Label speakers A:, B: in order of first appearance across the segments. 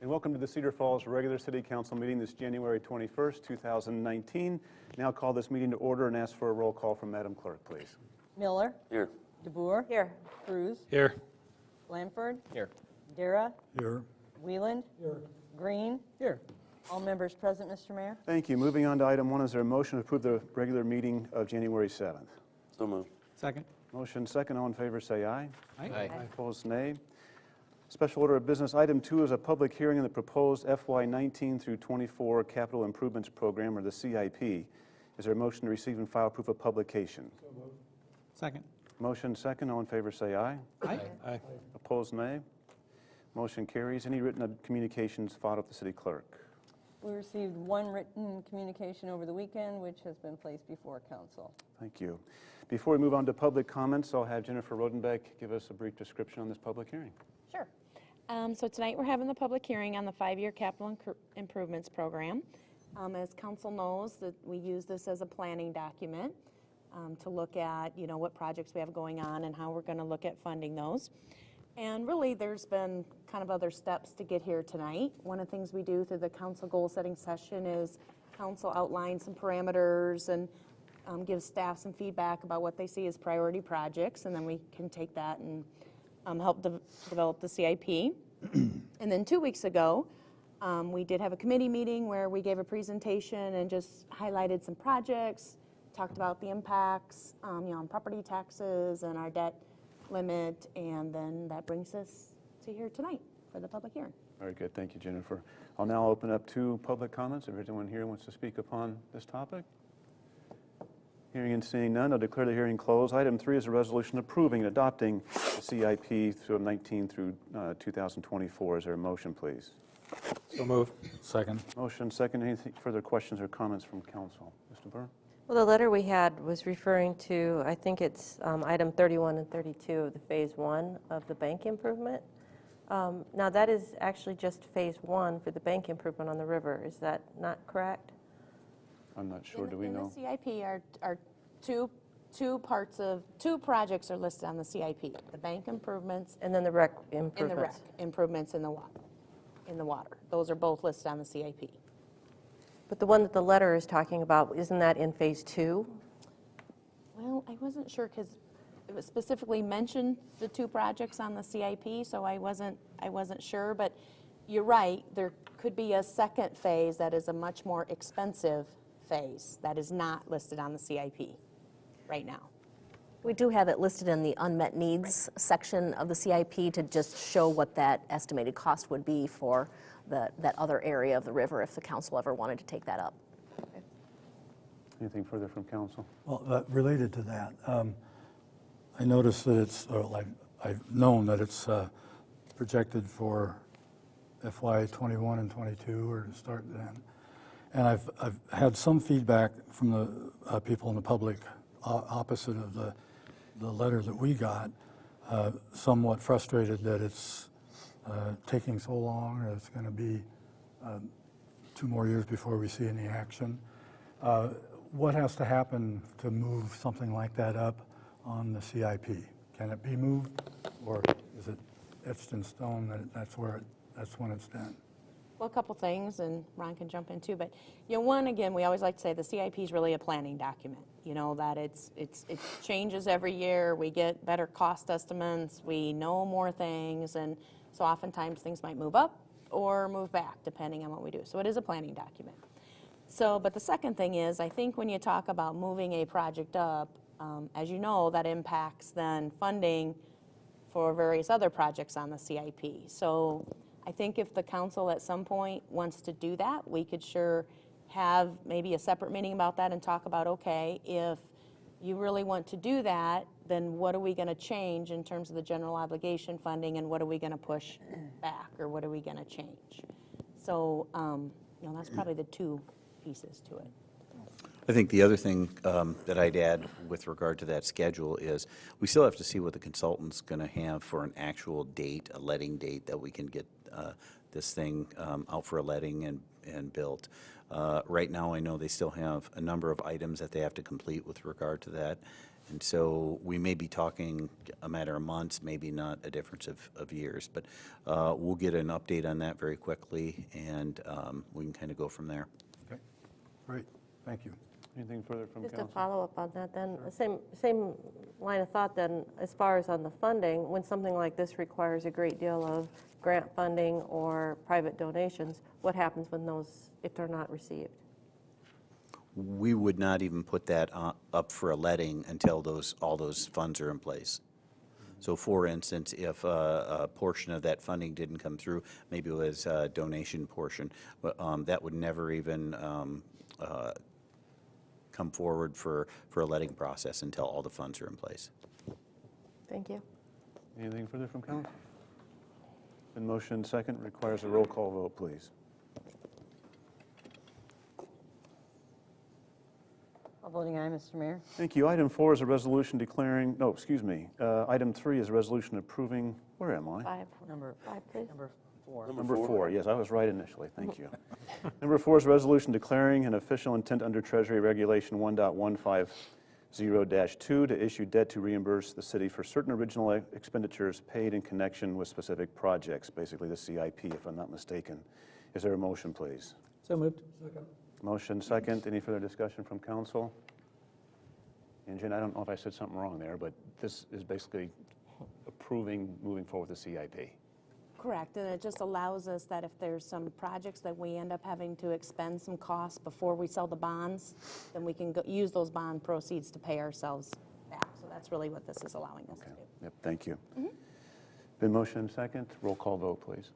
A: And welcome to the Cedar Falls regular City Council meeting this January 21st, 2019. Now call this meeting to order and ask for a roll call from Madam Clerk, please.
B: Miller.
C: Here.
B: DeBoer.
D: Here.
B: Cruz.
C: Here.
B: Blanford.
C: Here.
B: Dara.
C: Here.
B: Wieland. Here. Green.
C: Here.
B: All members present, Mr. Mayor.
A: Thank you. Moving on to item 1, is there a motion to approve the regular meeting of January 7th?
C: So moved. Second.
A: Motion second. All in favor say aye.
C: Aye.
A: Opposed, nay. Special order of business. Item 2 is a public hearing on the proposed FY19 through 24 Capital Improvements Program, or the CIP. Is there a motion to receive and file proof of publication?
C: So moved. Second.
A: Motion second. All in favor say aye.
C: Aye. Aye.
A: Opposed, nay. Motion carries. Any written communications filed with the city clerk?
B: We received one written communication over the weekend, which has been placed before council.
A: Thank you. Before we move on to public comments, I'll have Jennifer Rodenbeck give us a brief description on this public hearing.
D: Sure. So tonight we're having the public hearing on the 5-year capital improvements program. As council knows, that we use this as a planning document to look at, what projects we have going on and how we're going to look at funding those. And really, there's been kind of other steps to get here tonight. One of the things we do through the council goal setting session is council outlines some parameters and gives staff some feedback about what they see as priority projects, and then we can take that and help develop the CIP. And then 2 weeks ago, we did have a committee meeting where we gave a presentation and just highlighted some projects, talked about the impacts on property taxes and our debt limit, and then that brings us to here tonight for the public hearing.
A: Very good. Thank you, Jennifer. I'll now open up to public comments. If anyone here wants to speak upon this topic. Hearing and seeing none, I'll declare the hearing closed. Item 3 is a resolution approving and adopting the CIP through 19 through 2024. Is there a motion, please?
C: So moved. Second.
A: Motion second. Any further questions or comments from council? Mr. Burr?
E: Well, the letter we had was referring to, I think it's item 31 and 32 of the phase 1 of the bank improvement. Now that is actually just phase 1 for the bank improvement on the river. Is that not correct?
A: I'm not sure. Do we know?
D: In the CIP are two projects are listed on the CIP: the bank improvements
E: And then the rec
D: and the rec
E: improvements.
D: improvements in the water. Those are both listed on the CIP.
E: But the one that the letter is talking about, isn't that in phase 2?
D: Well, I wasn't sure because it was specifically mentioned the 2 projects on the CIP, so I wasn't sure. But you're right, there could be a second phase that is a much more expensive phase that is not listed on the CIP right now.
F: We do have it listed in the unmet needs section of the CIP to just show what that estimated cost would be for that other area of the river if the council ever wanted to take that up.
A: Anything further from council?
G: Well, related to that, I noticed that it's, I've known that it's projected for FY 21 and 22, or to start then. And I've had some feedback from the people in the public opposite of the letter that we got, somewhat frustrated that it's taking so long, or it's going to be 2 more years before we see any action. What has to happen to move something like that up on the CIP? Can it be moved, or is it etched in stone that that's when it's done?
D: Well, a couple things, and Ron can jump in too, but one, again, we always like to say the CIP is really a planning document. That it changes every year. We get better cost estimates. We know more things, and so oftentimes things might move up or move back depending on what we do. So it is a planning document. So, but the second thing is, I think when you talk about moving a project up, as you know, that impacts then funding for various other projects on the CIP. So I think if the council at some point wants to do that, we could sure have maybe a separate meeting about that and talk about, okay, if you really want to do that, then what are we going to change in terms of the general obligation funding, and what are we going to push back, or what are we going to change? So, that's probably the 2 pieces to it.
H: I think the other thing that I'd add with regard to that schedule is we still have to see what the consultant's going to have for an actual date, a letting date, that we can get this thing out for a letting and built. Right now, I know they still have a number of items that they have to complete with regard to that, And so we may be talking a matter of months, maybe not a difference of years. But we'll get an update on that very quickly, and we can kind of go from there.
G: Okay, great, thank you.
A: Anything further from
E: Just
A: council?
E: a follow-up on that then, same line of thought then, as far as on the funding, when something like this requires a great deal of grant funding or private donations, what happens when those, if they're not received?
H: We would not even put that up for a letting until all those funds are in place. So for instance, if a portion of that funding didn't come through, maybe it was a donation portion, but that would never even come forward for a letting process until all the funds are in place.
E: Thank you.
A: Anything further from council? Been motion second, requires a roll call vote, please.
B: All voting aye, Mr. Mayor.
A: Thank you. Item 4 is a resolution declaring, no, excuse me. Item 3 is a resolution approving, where am I?
B: Number
E: Five, please.
B: Number 4.
A: Number 4, yes, I was right initially, thank you. Number 4 is a resolution declaring an official intent under Treasury Regulation 1.150-2 to issue debt to reimburse the city for certain original expenditures paid in connection with specific projects, basically the CIP, if I'm not mistaken. Is there a motion, please?
C: So moved.
A: Motion second. Any further discussion from council? And Jen, I don't know if I said something wrong there, but this is basically approving moving forward with the CIP.
D: Correct, and it just allows us that if there's some projects that we end up having to expend some costs before we sell the bonds, then we can use those bond proceeds to pay ourselves back. So that's really what this is allowing us to do.
A: Yep, thank you. Been motion second. Roll call vote, please.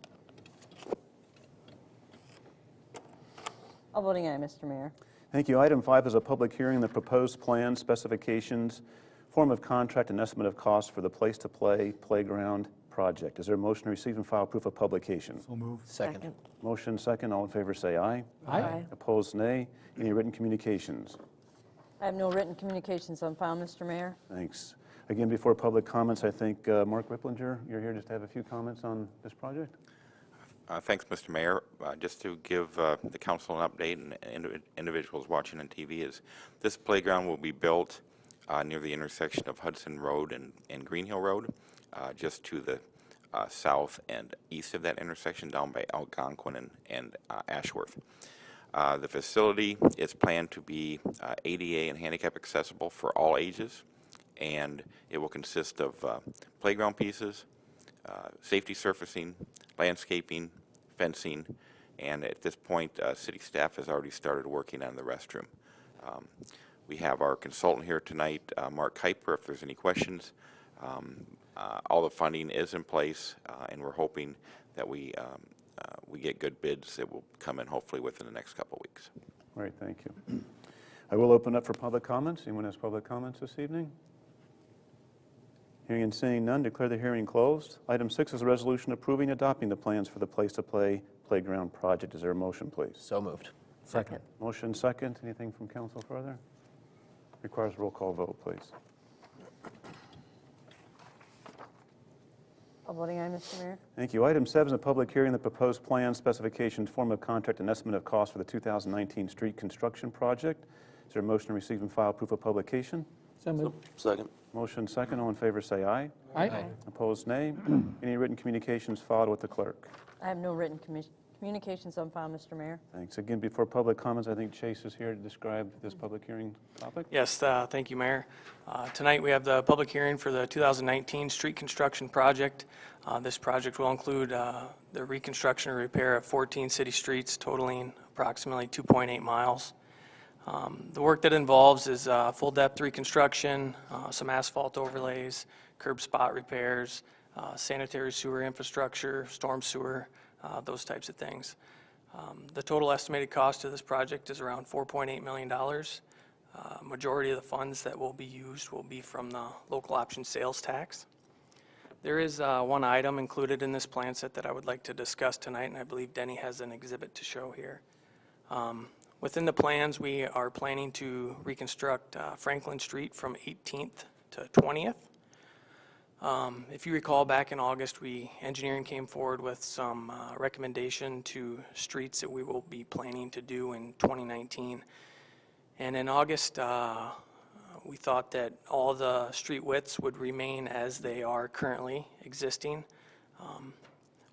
B: All voting aye, Mr. Mayor.
A: Thank you. Item 5 is a public hearing, the proposed plan, specifications, form of contract, and estimate of cost for the Place to Play Playground project. Is there a motion to receive and file proof of publication?
G: So moved.
F: Second.
A: Motion second. All in favor say aye.
E: Aye.
A: Opposed, nay. Any written communications?
B: I have no written communications on file, Mr. Mayor.
A: Thanks. Again, before public comments, I think Mark Ripplinger, you're here just to have a few comments on this project?
I: Thanks, Mr. Mayor. Just to give the council an update and individuals watching on TV is this playground will be built near the intersection of Hudson Road and Green Hill Road, just to the south and east of that intersection down by Algonquin and Ashworth. The facility is planned to be ADA and handicap accessible for all ages, and it will consist of playground pieces, safety surfacing, landscaping, fencing, and at this point, city staff has already started working on the restroom. We have our consultant here tonight, Mark Kuiper, if there's any questions. All the funding is in place, and we're hoping that we get good bids that will come in hopefully within the next couple weeks.
A: All right, thank you. I will open up for public comments. Anyone has public comments this evening? Hearing and seeing none, declare the hearing closed. Item 6 is a resolution approving adopting the plans for the Place to Play Playground project. Is there a motion, please?
F: So moved.
C: Second.
A: Motion second. Anything from council further? Requires a roll call vote, please.
B: All voting aye, Mr. Mayor.
A: Thank you. Item 7 is a public hearing, the proposed plans, specifications, form of contract, and estimate of cost for the 2019 street construction project. Is there a motion to receive and file proof of publication?
C: So moved.
I: Second.
A: Motion second. All in favor say aye.
C: Aye.
A: Opposed, nay. Any written communications filed with the clerk?
B: I have no written communications on file, Mr. Mayor.
A: Thanks. Again, before public comments, I think Chase is here to describe this public hearing topic.
J: Yes, thank you, Mayor. Tonight, we have the public hearing for the 2019 street construction project. This project will include the reconstruction or repair of 14 city streets totaling approximately 2.8 miles. The work that involves is full depth reconstruction, some asphalt overlays, curb spot repairs, sanitary sewer infrastructure, storm sewer, those types of things. The total estimated cost of this project is around $4.8 million. Majority of the funds that will be used will be from the local option sales tax. There is one item included in this plan set that I would like to discuss tonight, and I believe Denny has an exhibit to show here. Within the plans, we are planning to reconstruct Franklin Street from 18th to 20th. If you recall, back in August, engineering came forward with some recommendation to streets that we will be planning to do in 2019. And in August, We thought that all the street widths would remain as they are currently existing.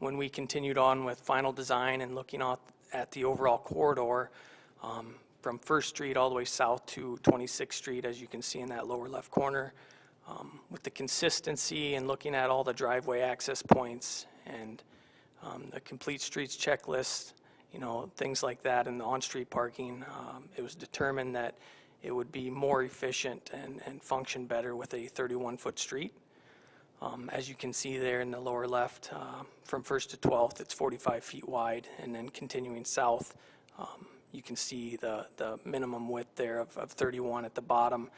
J: When we continued on with final design and looking at the overall corridor, from First Street all the way south to 26th Street, as you can see in that lower left corner, with the consistency and looking at all the driveway access points and the complete streets checklist, things like that, and the on-street parking, it was determined that it would be more efficient and function better with a 31-foot street. As you can see there in the lower left, from 1st to 12th, it's 45 feet wide, and then continuing south, you can see the minimum width there of 31 at the bottom.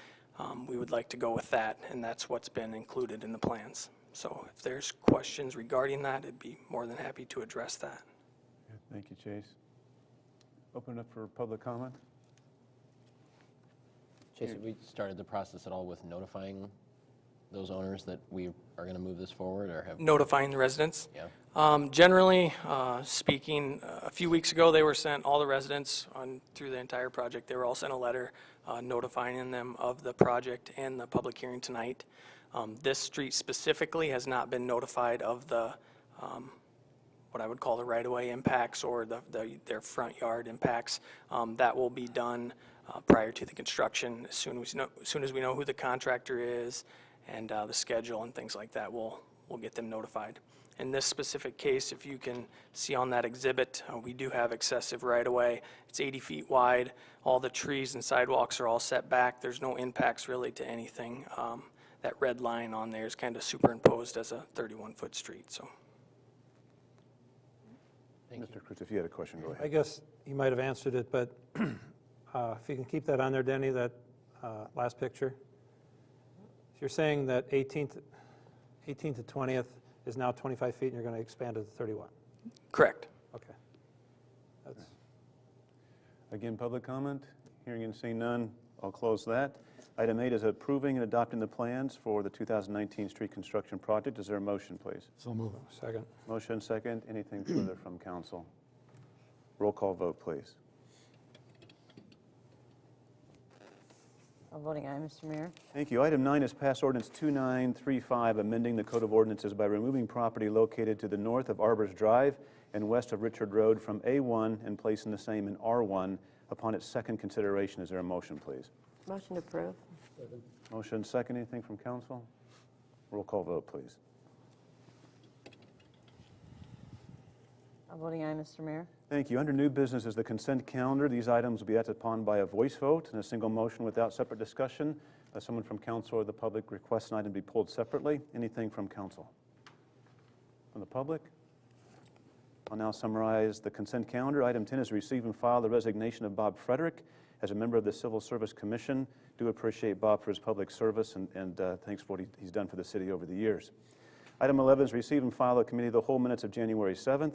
J: We would like to go with that, and that's what's been included in the plans. So if there's questions regarding that, I'd be more than happy to address that.
A: Thank you, Chase. Open up for public comment.
K: Chase, have we started the process at all with notifying those owners that we are going to move this forward, or have?
J: Notifying the residents?
K: Yeah.
J: Generally speaking, a few weeks ago, they were sent, all the residents through the entire project, they were all sent a letter notifying them of the project and the public hearing tonight. This street specifically has not been notified of the, what I would call the right-of-way impacts or their front yard impacts. That will be done prior to the construction. As soon as we know who the contractor is and the schedule and things like that, we'll get them notified. In this specific case, if you can see on that exhibit, we do have excessive right-of-way. It's 80 feet wide. All the trees and sidewalks are all set back. There's no impacts really to anything. That red line on there is kind of superimposed as a 31-foot street. So,
A: Mr. Cruz, if you had a question, go
C: I
A: ahead.
C: guess you might have answered it, but if you can keep that on there, Denny, that last picture. So you're saying that 18th to 20th is now 25 feet, and you're going to expand it to 31?
J: correct.
C: Okay. That's
A: Again, public comment. Hearing and seeing none, I'll close that. Item 8 is approving and adopting the plans for the 2019 street construction project. Is there a motion, please?
G: So move.
C: second.
A: Motion second. Anything further from council? Roll call vote, please.
B: I'm voting aye, Mr. Mayor.
A: Thank you. Item 9 is pass ordinance 2935, amending the Code of Ordinances by removing property located to the north of Arbors Drive and west of Richard Road from A1 and placing the same in R1 upon its second consideration. Is there a motion, please?
E: Motion to approve.
A: Motion second. Anything from council? Roll call vote, please.
B: I'm voting aye, Mr. Mayor.
A: Thank you. Under new business is the consent calendar. These items will be acted upon by a voice vote and a single motion without separate discussion. Unless someone from council or the public requests an item to be pulled separately. Anything from council? From the public? I'll now summarize the consent calendar. Item 10 is receive and file the resignation of Bob Frederick as a member of the Civil Service Commission. Do appreciate Bob for his public service and thanks for what he's done for the city over the years. Item 11 is receive and file the committee of the whole minutes of January 7th.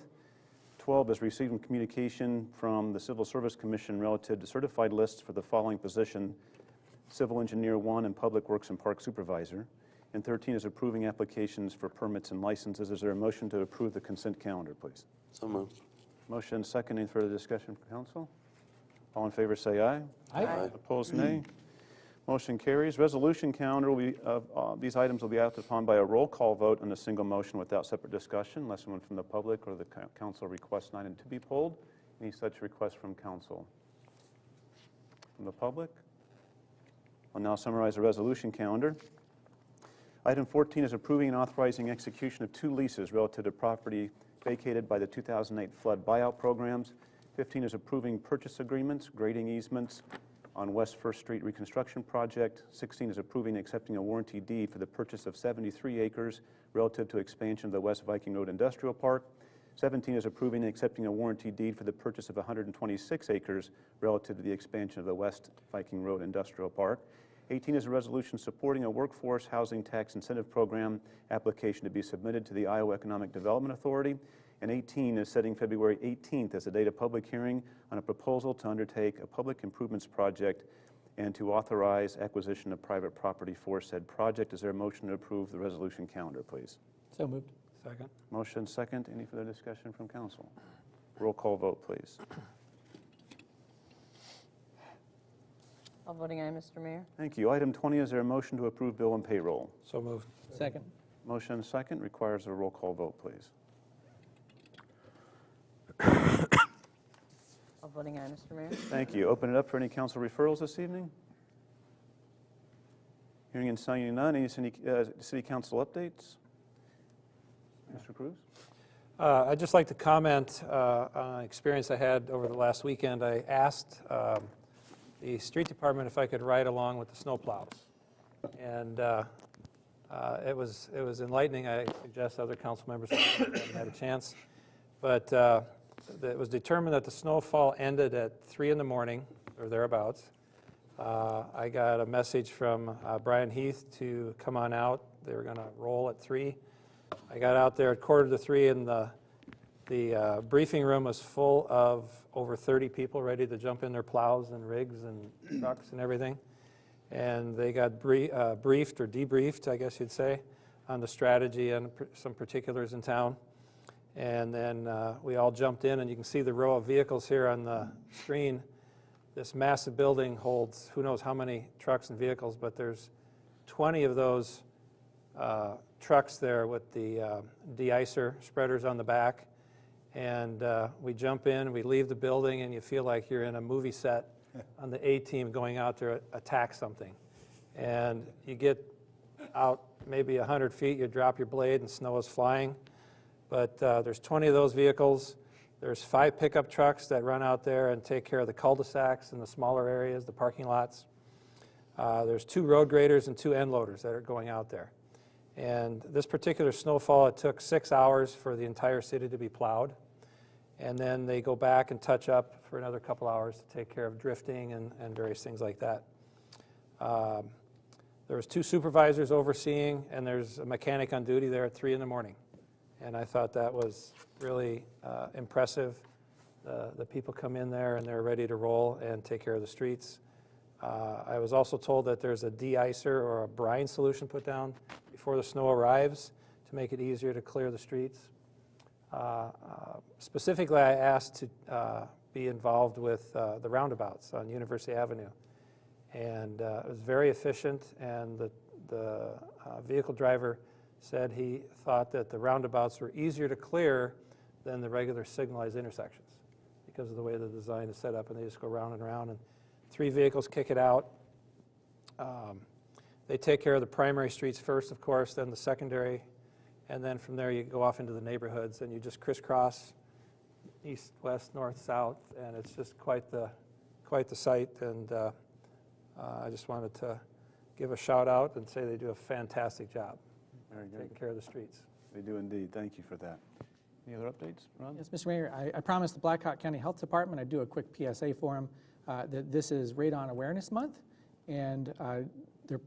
A: 12 is receiving communication from the Civil Service Commission relative to certified lists for the following position: Civil Engineer 1 and Public Works and Park Supervisor. And 13 is approving applications for permits and licenses. Is there a motion to approve the consent calendar, please?
K: So moved.
A: Motion second. Any further discussion from council? All in favor say aye.
C: Aye.
A: Opposed, nay. Motion carries. Resolution calendar will be, these items will be acted upon by a roll call vote and a single motion without separate discussion, unless someone from the public or the council requests an item to be pulled. Any such requests from council? From the public? I'll now summarize the resolution calendar. Item 14 is approving and authorizing execution of 2 leases relative to property vacated by the 2008 flood buyout programs. 15 is approving purchase agreements, grading easements on West First Street reconstruction project. 16 is approving and accepting a warranty deed for the purchase of 73 acres relative to expansion of the West Viking Road Industrial Park. 17 is approving and accepting a warranty deed for the purchase of 126 acres relative to the expansion of the West Viking Road Industrial Park. 18 is a resolution supporting a workforce housing tax incentive program application to be submitted to the Iowa Economic Development Authority. And 18 is setting February 18th as the date of public hearing on a proposal to undertake a public improvements project and to authorize acquisition of private property for said project. Is there a motion to approve the resolution calendar, please?
C: So moved. Second.
A: Motion second. Any further discussion from council? Roll call vote, please.
B: All voting aye, Mr. Mayor.
A: Thank you. Item 20, is there a motion to approve bill and payroll?
C: So moved.
K: Second.
A: Motion and second requires a roll call vote, please.
B: All voting aye, Mr. Mayor.
A: Thank you. Open it up for any council referrals this evening. Hearing and seeing none, any city council updates? Mr. Cruz?
C: I'd just like to comment on an experience I had over the last weekend. I asked the street department if I could ride along with the snowplows. And it was enlightening. I suggest other council members haven't had a chance. But it was determined that the snowfall ended at 3 in the morning or thereabouts. I got a message from Brian Heath to come on out. They were going to roll at 3. I got out there at 2:45, and the briefing room was full of over 30 people ready to jump in their plows and rigs and trucks and everything. And they got briefed or debriefed, I guess you'd say, on the strategy and some particulars in town. And then we all jumped in, and you can see the row of vehicles here on the screen. This massive building holds who knows how many trucks and vehicles, but there's 20 of those trucks there with the de-icer spreaders on the back. And we jump in, we leave the building, and you feel like you're in a movie set on the A-team going out to attack something. And you get out maybe 100 feet, you drop your blade, and snow is flying. But there's 20 of those vehicles. There's 5 pickup trucks that run out there and take care of the cul-de-sacs and the smaller areas, the parking lots. There's 2 road graders and 2 end loaders that are going out there. And this particular snowfall, it took 6 hours for the entire city to be plowed. And then they go back and touch up for another couple hours to take care of drifting and various things like that. There was 2 supervisors overseeing, and there's a mechanic on duty there at 3 in the morning. And I thought that was really impressive. The people come in there and they're ready to roll and take care of the streets. I was also told that there's a de-icer or a brine solution put down before the snow arrives to make it easier to clear the streets. Specifically, I asked to be involved with the roundabouts on University Avenue. And it was very efficient, and the vehicle driver said he thought that the roundabouts were easier to clear than the regular signalized intersections because of the way the design is set up, and they just go round and round, and 3 vehicles kick it out. They take care of the primary streets first, of course, then the secondary, and then from there you go off into the neighborhoods, and you just crisscross east, west, north, south, and it's just quite the sight. And I just wanted to give a shout out and say they do a fantastic job.
A: Very good.
C: Taking care of the streets.
A: They do indeed. Thank you for that. Any other updates, Ron?
L: Yes, Mr. Mayor, I promised the Blackhawk County Health Department I'd do a quick PSA for them. That this is Radon Awareness Month, and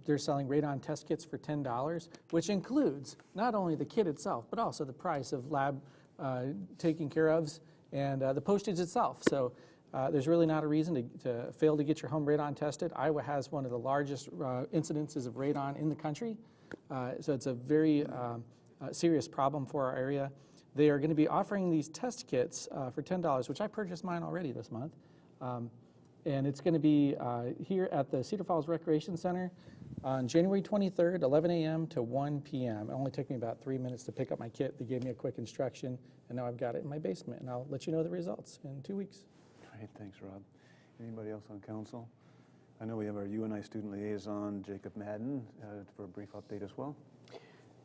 L: they're selling radon test kits for $10, which includes not only the kit itself, but also the price of lab taking care ofs and the postage itself. So there's really not a reason to fail to get your home radon tested. Iowa has one of the largest incidences of radon in the country, so it's a very serious problem for our area. They are going to be offering these test kits for $10, which I purchased mine already this month. And it's going to be here at the Cedar Falls Recreation Center on January 23rd, 11 a.m. to 1 p.m. It only took me about 3 minutes to pick up my kit. They gave me a quick instruction, and now I've got it in my basement, and I'll let you know the results in 2 weeks.
A: Great, thanks, Rob. Anybody else on council? I know we have our UNI student liaison, Jacob Madden, for a brief update as well.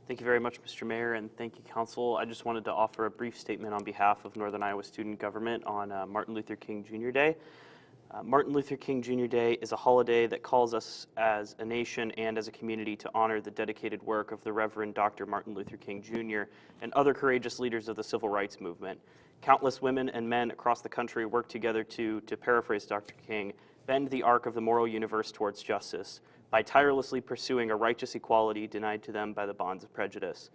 M: Thank you very much, Mr. Mayor, and thank you, Council. I just wanted to offer a brief statement on behalf of Northern Iowa Student Government on Martin Luther King Jr. Day. Martin Luther King Jr. Day is a holiday that calls us as a nation and as a community to honor the dedicated work of the Reverend Dr. Martin Luther King Jr. and other courageous leaders of the civil rights movement. Countless women and men across the country work together to paraphrase Dr. King, bend the arc of the moral universe towards justice by tirelessly pursuing a righteous equality denied to them by the bonds of prejudice.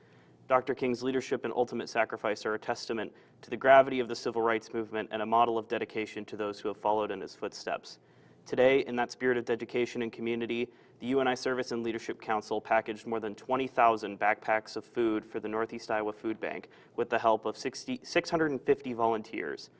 M: Dr. King's leadership and ultimate sacrifice are a testament to the gravity of the civil rights movement and a model of dedication to those who have followed in his footsteps. Today, in that spirit of dedication and community, the UNI Service and Leadership Council packaged more than 20,000 backpacks of food for the Northeast Iowa Food Bank with the help of 650 volunteers.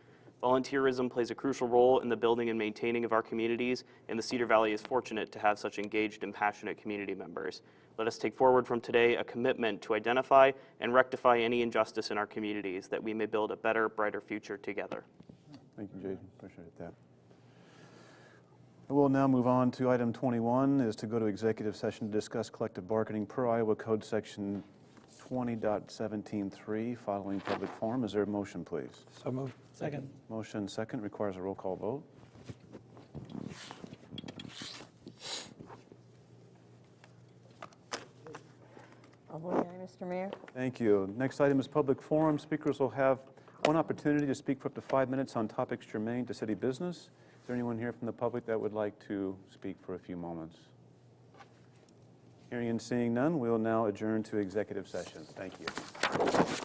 M: Volunteerism plays a crucial role in the building and maintaining of our communities, and the Cedar Valley is fortunate to have such engaged and passionate community members. Let us take forward from today a commitment to identify and rectify any injustice in our communities, that we may build a better, brighter future together.
A: Thank you, Jason. Appreciate that. We'll now move on to item 21, is to go to executive session to discuss collective bargaining per Iowa Code Section 20.17.3 following public forum. Is there a motion, please?
C: So moved.
L: Second.
A: Motion second requires a roll call vote.
B: All voting aye, Mr. Mayor.
A: Thank you. Next item is public forum. Speakers will have one opportunity to speak for up to 5 minutes on topics germane to city business. Is there anyone here from the public that would like to speak for a few moments? Hearing and seeing none, we will now adjourn to executive session. Thank you.